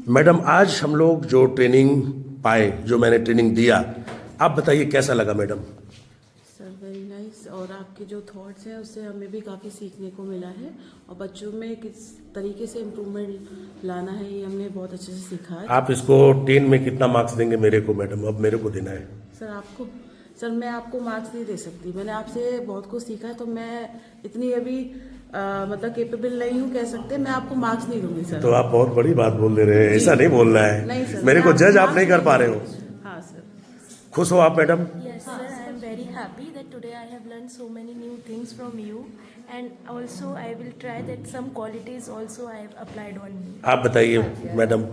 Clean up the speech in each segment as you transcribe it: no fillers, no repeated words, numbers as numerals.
Madam आज हम लोग जो ट्रेनिंग पाए, जो मैंने ट्रेनिंग दिया, आप बताइए कैसा लगा मैडम? Sir very nice. और आपके जो थॉट्स हैं उससे हमें भी काफ़ी सीखने को मिला है और बच्चों में किस तरीके से इम्प्रूवमेंट लाना है ये हमने बहुत अच्छे से सीखा है। आप इसको 10 में कितना मार्क्स देंगे मेरे को मैडम? अब मेरे को देना है। सर मैं आपको मार्क्स नहीं दे सकती, मैंने आपसे बहुत कुछ सीखा है तो मैं इतनी अभी मतलब केपेबल नहीं हूँ कह सकते, मैं आपको मार्क्स नहीं दूंगी सर। तो आप बहुत बड़ी बात बोल दे रहे हैं, ऐसा नहीं बोलना है। नहीं सर, मेरे को जज आप नहीं कर पा रहे हो। हाँ सर। खुश हो आप madam? Yes, sir. I am very happy that today I have learned so many new things from you, and also I will try that some qualities also I have applied on me. आप बताइए madam,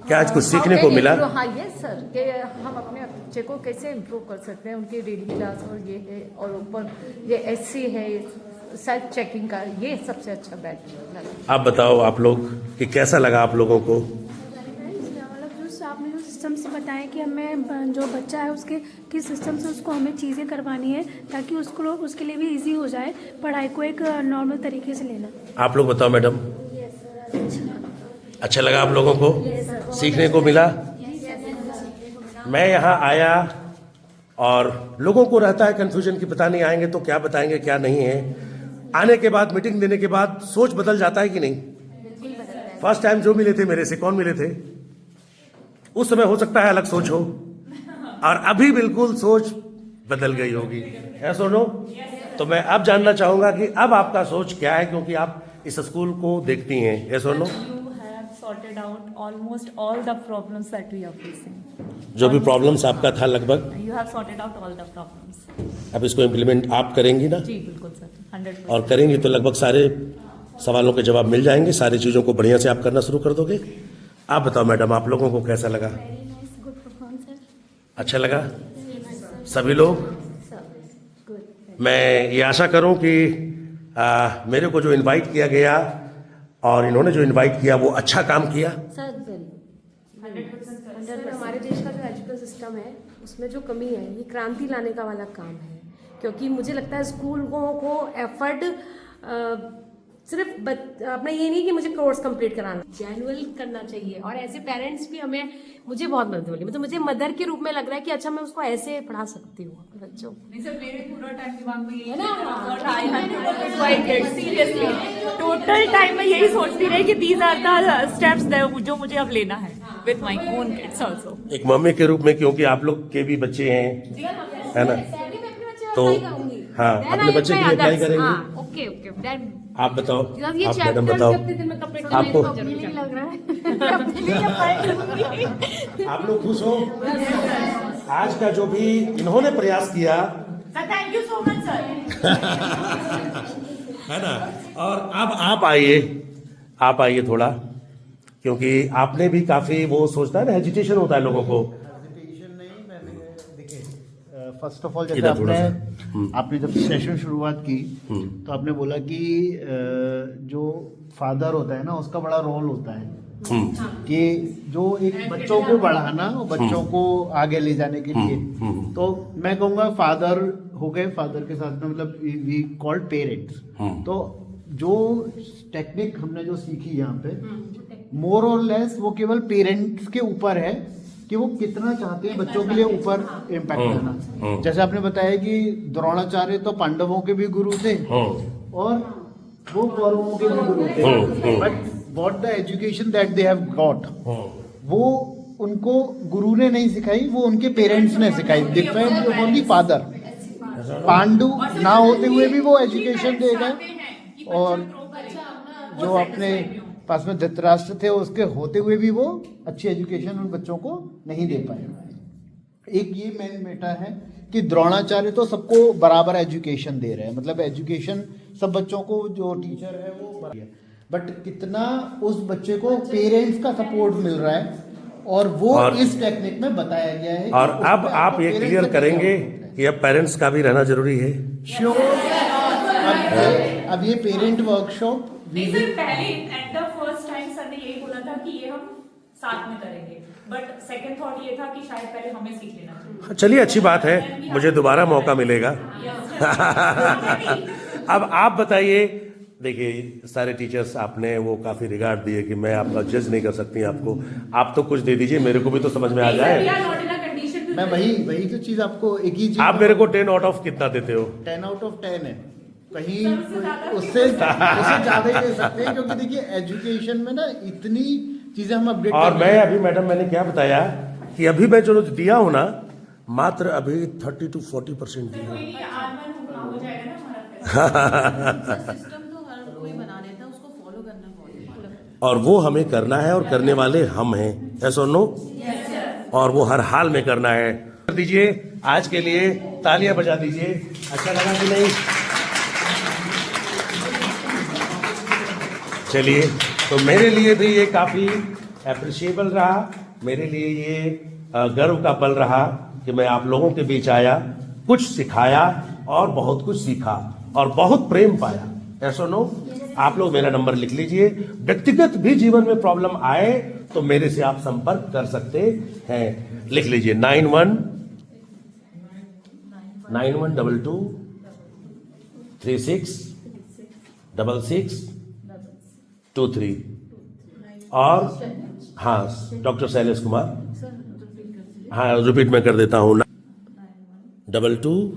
क्या आज कुछ सीखने को मिला? हाँ ये सर कि हम अपने बच्चे को कैसे इम्प्रूव कर सकते हैं, उनकी रीडिंग क्लास और ये है, और ऊपर ये एससी है, सेल्फ चेकिंग का, ये सबसे अच्छा बैच लगा। आप बताओ आप लोग कि कैसा लगा आप लोगों को? मतलब जो आपने जो सिस्टम से बताया कि हमें जो बच्चा है उसके किस सिस्टम से उसको हमें चीज़ें करवानी है ताकि उसको उसके लिए भी इजी हो जाए पढ़ाई को एक नॉर्मल तरीके से लेना। आप लोग बताओ मैडम, अच्छा लगा आप लोगों को? सीखने को मिला? मैं यहाँ आया और लोगों को रहता है कंफ्यूजन कि पता नहीं आएंगे तो क्या बताएंगे क्या नहीं है। आने के बाद, मीटिंग देने के बाद सोच बदल जाता है कि नहीं? फर्स्ट टाइम जो मिले थे मेरे से, कौन मिले थे? उस समय हो सकता है अलग सोच हो, और अभी बिल्कुल सोच बदल गई होगी। है सुनो, तो मैं अब जानना चाहूंगा कि अब आपका सोच क्या है, क्योंकि आप इस स्कूल को देखती हैं। है सुनो, sorted out almost all the problems that we are facing. जो भी प्रॉब्लम्स आपका था लगभग You have sorted out all the problems. अब इसको इम्प्लीमेंट आप करेंगी ना? जी बिल्कुल सर, 100%. और करेंगी तो लगभग सारे सवालों के जवाब मिल जाएंगे, सारी चीज़ों को बढ़िया से आप करना शुरू कर दोगे। आप बताओ मैडम, आप लोगों को कैसा लगा? अच्छा लगा सभी लोग? मैं ये आशा करूं कि मेरे को जो इनवाइट किया गया और इन्होंने जो इनवाइट किया वो अच्छा काम किया। सर हमारे देश का जो एजुकेशन सिस्टम है उसमें जो कमी है ये क्रांति लाने का वाला काम है, क्योंकि मुझे लगता है स्कूलों को एफर्ट सिर्फ अपना ये नहीं कि मुझे कोर्स कंप्लीट कराना, जेन्युइन करना चाहिए। और ऐसे पेरेंट्स भी हमें, मुझे बहुत मदद मिली, मतलब मुझे मदर के रूप में लग रहा है कि अच्छा मैं उसको ऐसे पढ़ा सकती हूँ अपने बच्चों को। नहीं सर, मेरे पूरा टाइम दिमाग में यही है ना, सीरियसली टोटल टाइम में यही सोचती रही कि दीज आर द स्टेप्स जो मुझे अब लेना है with my own kids also. एक मम्मी के रूप में, क्योंकि आप लोग के भी बच्चे हैं, है ना, तो हाँ अपने बच्चे के लिए अप्लाई करेंगे। ओके ओके देन आप बताओ, ये आप मैडम बताओ, आपको नहीं लग रहा है। आप लोग खुश हो? आज का जो भी इन्होंने प्रयास किया, thank you so much sir. है ना। और अब आप आइए थोड़ा, क्योंकि आपने भी काफी वो सोचता है ना, हेजिटेशन होता है लोगों को। फर्स्ट ऑफ ऑल जैसे आपने जब सेशन शुरुआत की तो आपने बोला कि जो फादर होता है ना उसका बड़ा रोल होता है कि जो एक बच्चों को बढ़ाना और बच्चों को आगे ले जाने के लिए, तो मैं कहूँगा फादर हो गए, फादर के साथ में मतलब वी कॉल्ड पेरेंट्स। तो जो टेक्निक हमने जो सीखी यहाँ पे मोर और लेस वो केवल पेरेंट्स के ऊपर है कि वो कितना चाहते हैं बच्चों के लिए ऊपर इम्पैक्ट करना। जैसे आपने बताया कि द्रोणाचार्य तो पांडवों के भी गुरु थे और वो कौरवों के भी गुरु थे, but what the education that they have got वो उनको गुरु ने नहीं सिखाई, वो उनके पेरेंट्स ने सिखाई। Depend on the father. Pandu ना होते हुए भी वो एजुकेशन दे गए, और जो अपने पास में धृतराष्ट्र थे उसके होते हुए भी वो अच्छी एजुकेशन उन बच्चों को नहीं दे पाए। एक ये मेन मैटर है कि द्रोणाचार्य तो सबको बराबर एजुकेशन दे रहे हैं, मतलब एजुकेशन सब बच्चों को जो टीचर है वो बराबर है, बट कितना उस बच्चे को पेरेंट्स का सपोर्ट मिल रहा है, और वो इस टेक्निक में बताया गया है। और अब आप ये क्लियर करेंगे कि अब पेरेंट्स का भी रहना जरूरी है। श्योर। अब ये पेरेंट वर्कशॉप नहीं सर, पहले at the first time sir ने यही बोला था कि ये हम साथ में करेंगे, बट सेकंड थॉट ये था कि शायद पहले हमें सीख लेना चाहिए। चलिए अच्छी बात है, मुझे दोबारा मौका मिलेगा। अब आप बताइए, देखिए सारे टीचर्स आपने वो काफ़ी रिगार्ड दिए कि मैं आपका जज नहीं कर सकती आपको, आप तो कुछ दे दीजिए, मेरे को भी तो समझ में आ जाए। मैं वही तो चीज़ आपको एक ही चीज़, आप मेरे को 10 आउट ऑफ कितना देते हो? 10 आउट ऑफ 10 है, कहीं उससे ज़्यादा ही दे सकते हैं, क्योंकि देखिए एजुकेशन में ना इतनी चीज़ें हम अपडेट। और मैं अभी मैडम मैंने क्या बताया कि अभी मैं जो दिया हूँ ना, मात्र अभी 30 to 40% दिया हूँ। सिस्टम तो हर कोई बना लेता है, उसको फॉलो करना बहुत। और वो हमें करना है और करने वाले हम हैं, यस और नो? और वो हर हाल में करना है। कर दीजिए आज के लिए, तालियां बजा दीजिए। अच्छा लगा कि नहीं? चलिए, तो मेरे लिए भी ये काफ़ी अप्रिशिएबल रहा, मेरे लिए ये गर्व का पल रहा कि मैं आप लोगों के बीच आया, कुछ सिखाया और बहुत कुछ सीखा और बहुत प्रेम पाया, ऐसा नो? आप लोग मेरा नंबर लिख लीजिए, व्यक्तिगत भी जीवन में प्रॉब्लम आए तो मेरे से आप संपर्क कर सकते हैं। लिख लीजिए 9192366623 और हाँ डॉक्टर शैलेश कुमार, हाँ रिपीट में कर देता हूँ 92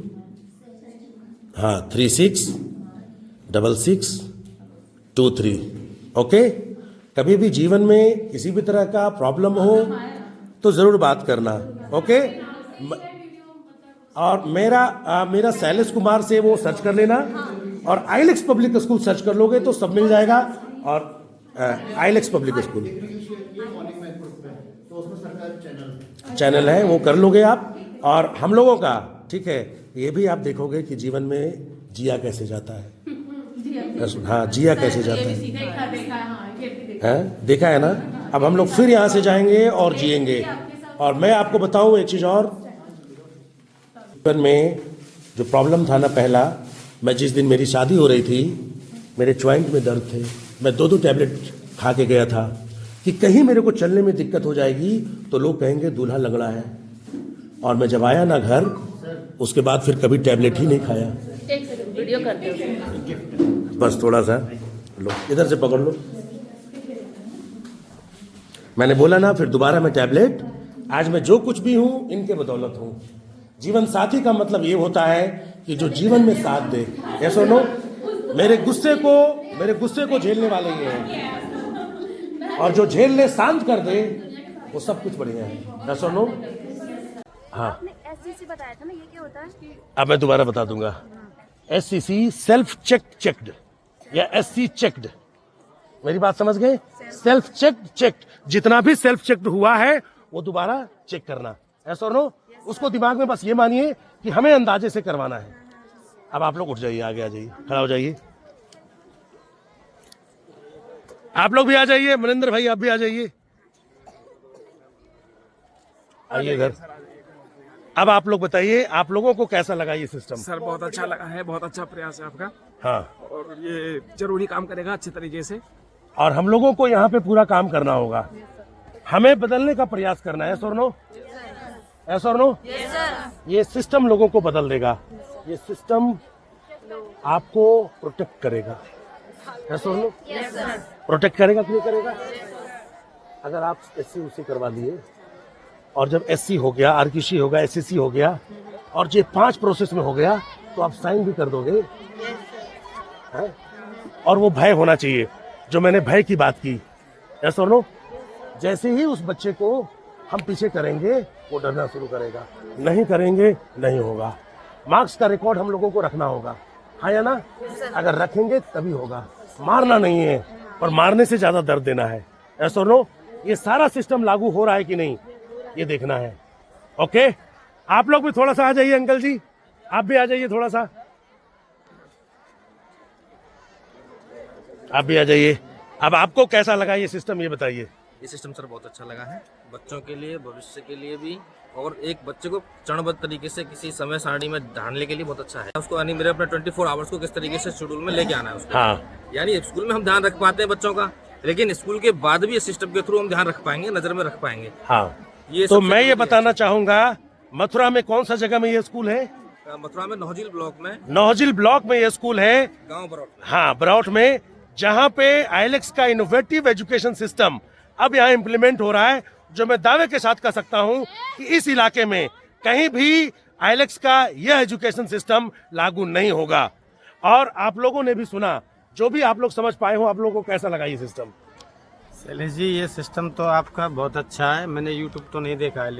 हाँ 366623। ओके, कभी भी जीवन में किसी भी तरह का प्रॉब्लम हो तो जरूर बात करना। ओके, और मेरा शैलेश कुमार से वो सर्च कर लेना और आईलेक्स पब्लिक स्कूल सर्च कर लोगे तो सब मिल जाएगा। और आईलेक्स पब्लिक स्कूल चैनल है, वो कर लोगे आप। और हम लोगों का ठीक है, ये भी आप देखोगे कि जीवन में जिया कैसे जाता है। हाँ, जिया कैसे जाता है, देखा है ना। अब हम लोग फिर यहाँ से जाएंगे और जिएंगे। और मैं आपको बताऊं एक चीज और, जीवन में जो प्रॉब्लम था ना, पहला मैं जिस दिन मेरी शादी हो रही थी, मेरे ज्वाइंट में दर्द थे, मैं 2 टैबलेट खा के गया था कि कहीं मेरे को चलने में दिक्कत हो जाएगी तो लोग कहेंगे दूल्हा लंगड़ा है। और मैं जब आया ना घर, उसके बाद फिर कभी टैबलेट ही नहीं खाया। वीडियो करते हो, बस थोड़ा सा लो, इधर से पकड़ लो। मैंने बोला ना, फिर दोबारा मैं टैबलेट, आज मैं जो कुछ भी हूं इनके बदौलत हूं। जीवन साथी का मतलब ये होता है कि जो जीवन में साथ दे, ऐसा नो। मेरे गुस्से को झेलने वाले ये हैं, और जो झेलने शांत कर दे वो सब कुछ बढ़िया है, ऐसा नो। हाँ, SCC बताया था ना, ये क्या होता है? अब मैं दोबारा बता दूंगा। SCC सेल्फ चेक्ड या SC चेक्ड, मेरी बात समझ गए? सेल्फ चेक्ड, जितना भी सेल्फ चेक्ड हुआ है वो दोबारा चेक करना, ऐसा नो। उसको दिमाग में बस ये मानिए कि हमें अंदाजे से करवाना है। अब आप लोग उठ जाइए, आगे आ जाइए, खड़ा हो जाइए। आप लोग भी आ जाइए, मनिंदर भाई आप भी आ जाइए, आइए इधर। अब आप लोग बताइए, आप लोगों को कैसा लगा ये सिस्टम? सर बहुत अच्छा लगा है, बहुत अच्छा प्रयास है आपका। हाँ, और ये जरूरी काम करेगा अच्छे तरीके से। और हम लोगों को यहाँ पे पूरा काम करना होगा, हमें बदलने का प्रयास करना है, ऐसा नो? ऐसा नो? ये सिस्टम लोगों को बदल देगा, ये सिस्टम आपको प्रोटेक्ट करेगा, ऐसा नो? प्रोटेक्ट करेगा, क्यों करेगा? अगर आप SC करवा लिए और जब SC हो गया, RQC हो गया, SCC हो गया और ये 5 प्रोसेस में हो गया तो आप साइन भी कर दोगे, है? और वो भय होना चाहिए, जो मैंने भय की बात की, ऐसा नो? जैसे ही उस बच्चे को हम पीछे करेंगे वो डरना शुरू करेगा, नहीं करेंगे नहीं होगा। मार्क्स का रिकॉर्ड हम लोगों को रखना होगा, हाँ या ना? अगर रखेंगे तभी होगा, मारना नहीं है, पर मारने से ज्यादा दर्द देना है, ऐसा नो? ये सारा सिस्टम लागू हो रहा है कि नहीं, ये देखना है। ओके, आप लोग भी थोड़ा सा आ जाइए, अंकल जी आप भी आ जाइए, थोड़ा सा आप भी आ जाइए। अब आपको कैसा लगा ये सिस्टम, ये बताइए। ये सिस्टम सर बहुत अच्छा लगा है, बच्चों के लिए, भविष्य के लिए भी, और एक बच्चे को चरणबद्ध तरीके से किसी समय सारणी में ढालने के लिए बहुत अच्छा है। उसको यानी मेरे अपने 24 आवर्स को किस तरीके से शेड्यूल में लेके आना है उसको। हाँ, यानी स्कूल में हम ध्यान रख पाते हैं बच्चों का, लेकिन स्कूल के बाद भी इस सिस्टम के थ्रू हम ध्यान रख पाएंगे, नजर में रख पाएंगे। हाँ, ये तो मैं ये बताना चाहूंगा, मथुरा में कौन सा जगह में ये स्कूल है? मथुरा में नौजिल ब्लॉक में, नौजिल ब्लॉक में ये स्कूल है, गांव बरौट। हाँ बरौट में, जहाँ पे आईएलएक्स का इनोवेटिव एजुकेशन सिस्टम अब यहाँ इम्प्लीमेंट हो रहा है, जो मैं दावे के साथ कह सकता हूँ कि इस इलाके में कहीं भी आईएलएक्स का यह एजुकेशन सिस्टम लागू नहीं होगा। और आप लोगों ने भी सुना, जो भी आप लोग समझ पाए हो, आप लोगों को कैसा लगा ये सिस्टम? शैलेश जी, ये सिस्टम तो आपका बहुत अच्छा है। मैंने यूट्यूब तो नहीं देखा है,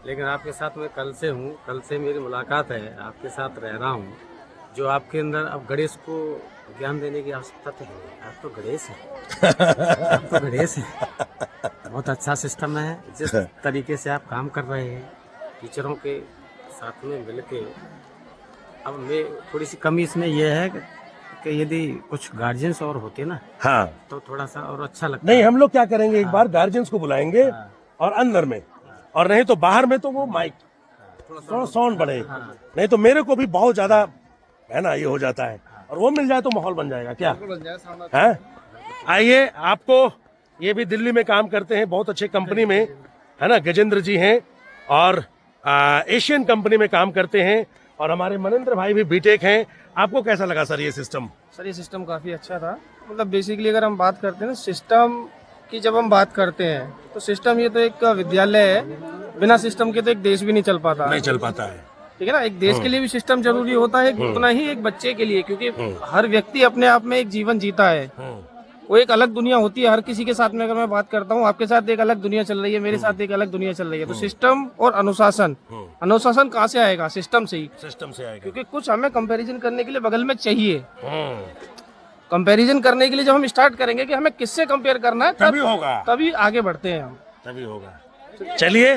लेकिन आपके साथ मैं कल से हूँ, कल से मेरी मुलाकात है, आपके साथ रह रहा हूँ। जो आपके अंदर अब गणेश को ज्ञान देने की आवश्यकता तो है, आप तो गणेश हैं, आप तो गणेश हैं। बहुत अच्छा सिस्टम है। जिस तरीके से आप काम कर रहे हैं टीचरों के साथ में मिलके, अब मैं थोड़ी सी कमी इसमें यह है कि यदि कुछ गार्जियंस और होते ना, हाँ, तो थोड़ा सा और अच्छा लगता। नहीं, हम लोग क्या करेंगे, एक बार गार्जियंस को बुलाएंगे और अंदर में, और नहीं तो बाहर में तो वो माइक थोड़ा साउंड बढ़े, नहीं तो मेरे को भी बहुत ज्यादा है ना ये हो जाता है, और वो मिल जाए तो माहौल बन जाएगा। क्या है? आइए, आपको ये भी दिल्ली में काम करते हैं, बहुत अच्छे कंपनी में, है ना, गजेंद्र जी हैं, और एशियन कंपनी में काम करते हैं, और हमारे मनेंद्र भाई भी बीटेक हैं। आपको कैसा लगा सर ये सिस्टम? सर, ये सिस्टम काफ़ी अच्छा था। मतलब बेसिकली अगर हम बात करते हैं ना सिस्टम की, जब हम बात करते हैं तो सिस्टम ये तो एक विद्यालय है, बिना सिस्टम के तो एक देश भी नहीं चल पाता। नहीं चल पाता है, ठीक है ना। एक देश के लिए भी सिस्टम जरूरी होता है, उतना ही एक बच्चे के लिए, क्योंकि हर व्यक्ति अपने आप में एक जीवन जीता है, वो एक अलग दुनिया होती है। हर किसी के साथ में अगर मैं बात करता हूँ, आपके साथ एक अलग दुनिया चल रही है, मेरे साथ एक अलग दुनिया चल रही है। तो सिस्टम और अनुशासन, अनुशासन कहाँ से आएगा? सिस्टम से ही, सिस्टम से आएगा, क्योंकि कुछ हमें कंपैरिजन करने के लिए बगल में चाहिए। कंपैरिजन करने के लिए जब हम स्टार्ट करेंगे कि हमें किससे कंपेयर करना है, तभी होगा, तभी आगे बढ़ते हैं हम, तभी होगा। चलिए,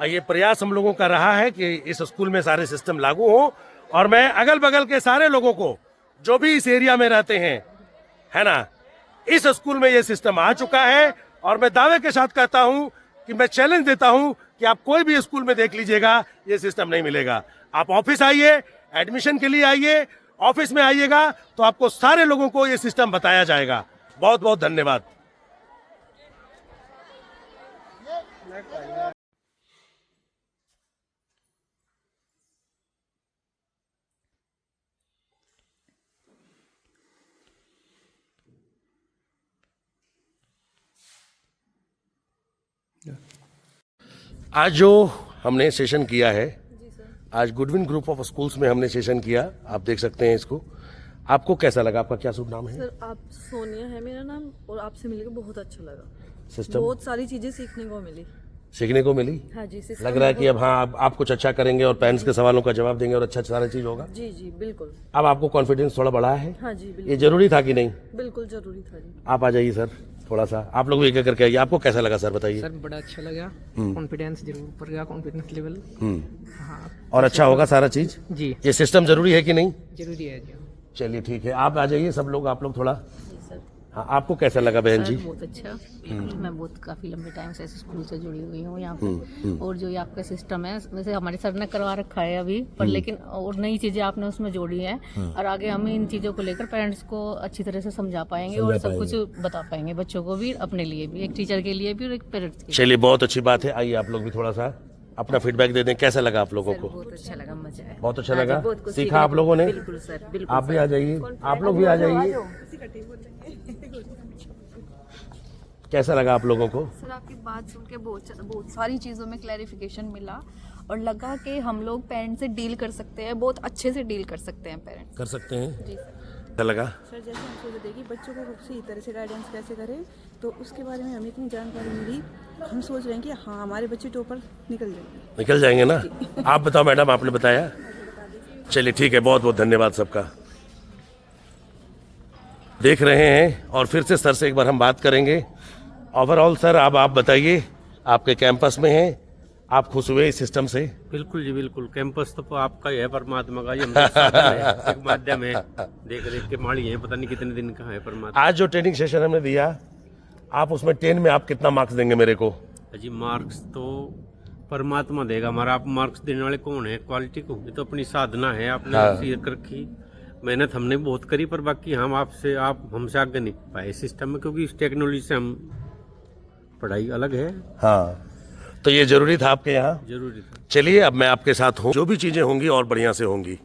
ये प्रयास हम लोगों का रहा है कि इस स्कूल में सारे सिस्टम लागू हो, और मैं अगल बगल के सारे लोगों को, जो भी इस एरिया में रहते हैं, है ना, इस स्कूल में ये सिस्टम आ चुका है, और मैं दावे के साथ कहता हूं कि मैं चैलेंज देता हूं कि आप कोई भी स्कूल में देख लीजिएगा, ये सिस्टम नहीं मिलेगा। आप ऑफिस आइए, एडमिशन के लिए आइए, ऑफिस में आइएगा, तो आपको सारे लोगों को ये सिस्टम बताया जाएगा। बहुत बहुत धन्यवाद। आज जो हमने सेशन किया है, आज गुडविन ग्रुप ऑफ स्कूल्स में हमने सेशन किया, आप देख सकते हैं इसको। आपको कैसा लगा? आपका क्या शुभ नाम है? सर, आप सोनिया है मेरा नाम, और आपसे मिलकर बहुत अच्छा लगा। सिस्टम, बहुत सारी चीजें सीखने को मिली। हाँ जी, सिस्टम लग रहा है कि अब हाँ आप कुछ अच्छा करेंगे और पेरेंट्स के सवालों का जवाब देंगे और अच्छा सारा चीज होगा। जी जी बिल्कुल। अब आपको कॉन्फिडेंस थोड़ा बढ़ा है? हाँ जी बिल्कुल। ये जरूरी था कि नहीं? बिल्कुल जरूरी था जी। आप आ जाइए सर, थोड़ा सा आप लोग भी एक करके आइए। आपको कैसा लगा सर, बताइए। सर, बड़ा अच्छा लगा, कॉन्फिडेंस जरूर ऊपर गया, कॉन्फिडेंस लेवल। हाँ, और अच्छा होगा सारा चीज जी। ये सिस्टम जरूरी है कि नहीं? जरूरी है जी। चलिए ठीक है, आप आ जाइए सब लोग, आप लोग थोड़ा। हाँ, आपको कैसा लगा बहन जी? बहुत अच्छा। मैं बहुत काफ़ी लंबे टाइम से इस स्कूल से जुड़ी हुई हूँ यहाँ पे, और जो ये आपका सिस्टम है, वैसे हमारे सर ने करवा रखा है अभी, पर लेकिन और नई चीज़ें आपने उसमें जोड़ी हैं, और आगे हम इन चीज़ों को लेकर पेरेंट्स को अच्छी तरह से समझा पाएंगे और सब कुछ बता पाएंगे, बच्चों को भी, अपने लिए भी, एक टीचर के लिए भी और एक पेरेंट्स के लिए। चलिए, बहुत अच्छी बात है। आइए आप लोग भी थोड़ा सा अपना फीडबैक दे दें, कैसा लगा आप लोगों को? बहुत अच्छा लगा, मजा आया। बहुत अच्छा लगा, सीखा आप लोगों ने? बिल्कुल सर, बिल्कुल। आप भी आ जाइए, आप लोग भी आ जाइए। कैसा लगा आप लोगों को? सर, आपकी बात सुन के बहुत सारी चीज़ों में क्लैरिफिकेशन मिला, और लगा कि हम लोग पेरेंट्स से डील कर सकते हैं, बहुत अच्छे से डील कर सकते हैं, पेरेंट्स कर सकते हैं। जी सर। क्या लगा? सर, जैसे हम सोच रहे थे कि बच्चों को सही तरह से गाइडेंस कैसे करें, तो उसके बारे में हमें इतनी जानकारी मिली, हम सोच रहे हैं कि हाँ, हमारे बच्चे टॉपर निकल जाएंगे ना। आप बताओ मैडम, आपने बताया? चलिए ठीक है, बहुत बहुत धन्यवाद सबका। देख रहे हैं, और फिर से सर से एक बार हम बात करेंगे। ओवरऑल सर, अब आप बताइए, आपके कैंपस में हैं, आप खुश हुए इस सिस्टम से? बिल्कुल जी बिल्कुल। कैंपस तो आपका ही है, परमात्मा का, ये एक माध्यम है, देख के माली है, पता नहीं कितने दिन का है परमात्मा। आज जो ट्रेनिंग सेशन हमने दिया, आप उसमें 10 में आप कितना मार्क्स देंगे मेरे को? जी, मार्क्स तो परमात्मा देगा हमारा, आप मार्क्स देने वाले कौन है? क्वालिटी को, ये तो अपनी साधना है, आपने सीख रखी, मेहनत हमने बहुत करी, पर बाकी हम आपसे, आप हमसे आगे नहीं पाए सिस्टम में, क्योंकि इस टेक्नोलॉजी से हम, पढ़ाई अलग है। हाँ, तो ये जरूरी था आपके यहाँ? जरूरी था। चलिए अब मैं आपके साथ हूँ, जो भी चीजें होंगी और बढ़िया से होंगी।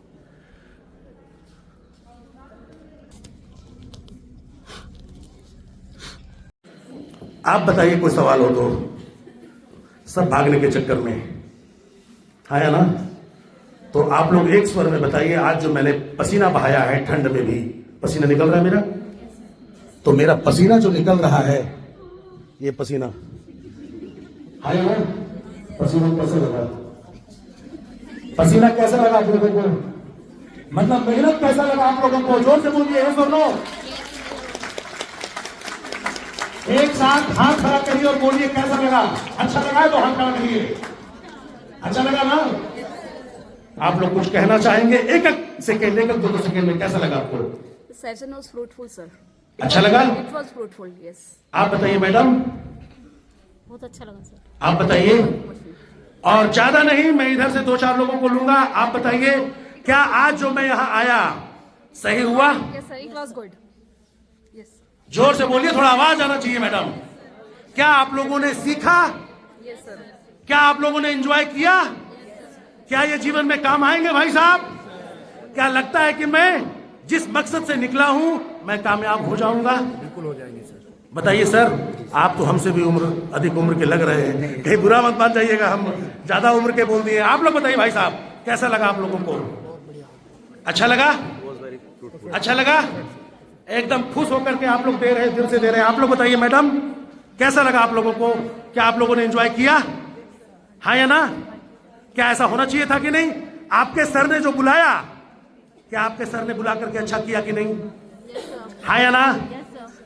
आप बताइए कोई सवाल हो तो। सब भागने के चक्कर में आया ना, तो आप लोग एक स्वर में बताइए, आज जो मैंने पसीना बहाया है, ठंड में भी पसीना निकल रहा है मेरा, तो मेरा पसीना जो निकल रहा है, ये पसीना आया ना, पसीना कैसे लगा? पसीना कैसा लगा आप लोगों को? मतलब मेहनत कैसा लगा आप लोगों को? जोर से बोलिए, यस और नो। एक साथ हाथ खड़ा करिए और बोलिए कैसा लगा। अच्छा लगा है तो हाथ खड़ा करिए। अच्छा लगा ना? आप लोग कुछ कहना चाहेंगे? एक सेकेंड, एक दो सेकेंड में कैसा लगा आपको? Session was fruitful, sir. अच्छा लगा? It was fruitful, yes. आप बताइए मैडम। बहुत अच्छा लगा सर। आप बताइए। और ज्यादा नहीं, मैं इधर से 2-4 लोगों को लूंगा। आप बताइए, क्या आज जो मैं यहाँ आया सही हुआ? Yes, sir. It was good. Yes. जोर से बोलिए, थोड़ा आवाज आना चाहिए मैडम। क्या आप लोगों ने सीखा? Yes, sir. क्या आप लोगों ने एंजॉय किया? क्या ये जीवन में काम आएंगे भाई साहब? क्या लगता है कि मैं जिस मकसद से निकला हूं मैं कामयाब हो जाऊंगा? बिल्कुल हो जाएंगे सर। बताइए सर, आप तो हमसे भी अधिक उम्र के लग रहे हैं, कहीं बुरा मत मान जाइएगा, हम ज्यादा उम्र के बोल दिए। आप लोग बताइए भाई साहब, कैसा लगा आप लोगों को? अच्छा लगा? अच्छा लगा? एकदम खुश होकर के आप लोग दे रहे हैं, दिल से दे रहे हैं। आप लोग बताइए मैडम, कैसा लगा आप लोगों को? क्या आप लोगों ने एंजॉय किया? हाँ या ना? क्या ऐसा होना चाहिए था कि नहीं? आपके सर ने जो बुलाया, क्या आपके सर ने बुला करके अच्छा किया कि नहीं? हाँ या ना?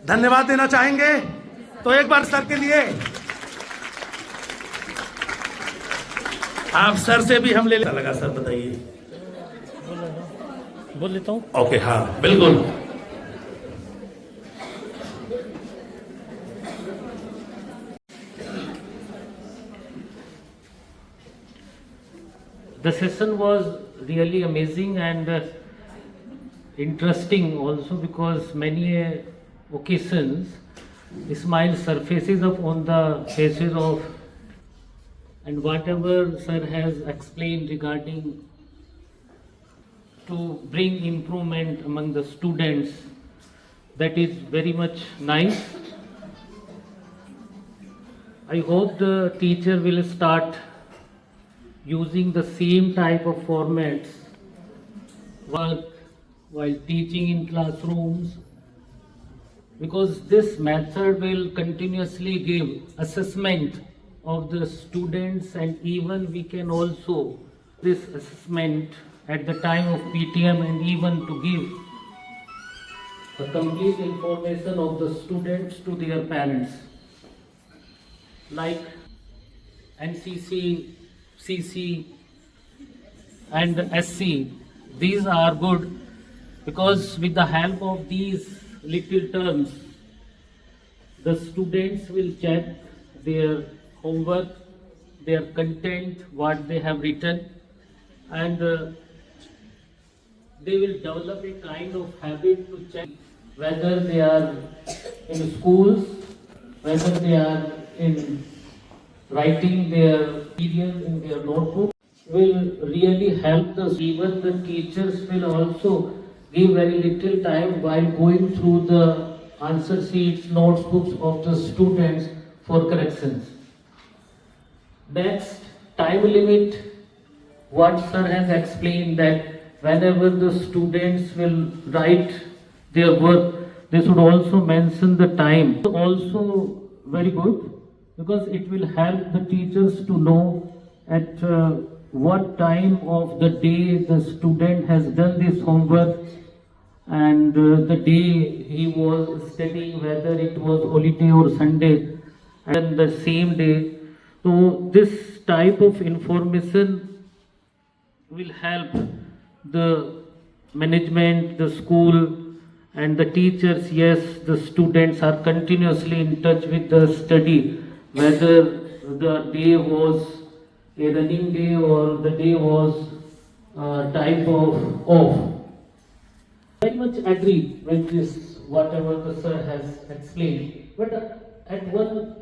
धन्यवाद देना चाहेंगे तो एक बार सर के लिए। आप सर से भी हम ले लगा सर, बताइए। बोल लेता हूँ। ओके, हाँ बिल्कुल। The session was really amazing and interesting also, because many occasions smile surfaces up on the faces of, and whatever sir has explained regarding to bring improvement among the students, that is very much nice. I hope the teacher will start using the same type of formats while teaching in classrooms, because this method will continuously give assessment of the students, and even we can also this assessment at the time of PTM, and even to give a complete information of the students to their parents, like NCC, CC and SC. These are good, because with the help of these little terms, the students will check their homework, their content, what they have written, and they will develop a kind of habit to check whether they are in schools, whether they are in writing their material in their notebook. Will really help us. Even the teachers will also give very little time while going through the answer sheets, notebooks of the students for corrections. Next, time limit. What sir has explained, that whenever the students will write their work, they should also mention the time. Also very good, because it will help the teachers to know at what time of the day the student has done this homework, and the day he was studying, whether it was holiday or Sunday, and the same day. So this type of information will help the management, the school and the teachers. Yes, the students are continuously in touch with the study, whether the day was a running day or the day was type of off. Very much agree with this, whatever the sir has explained. But at one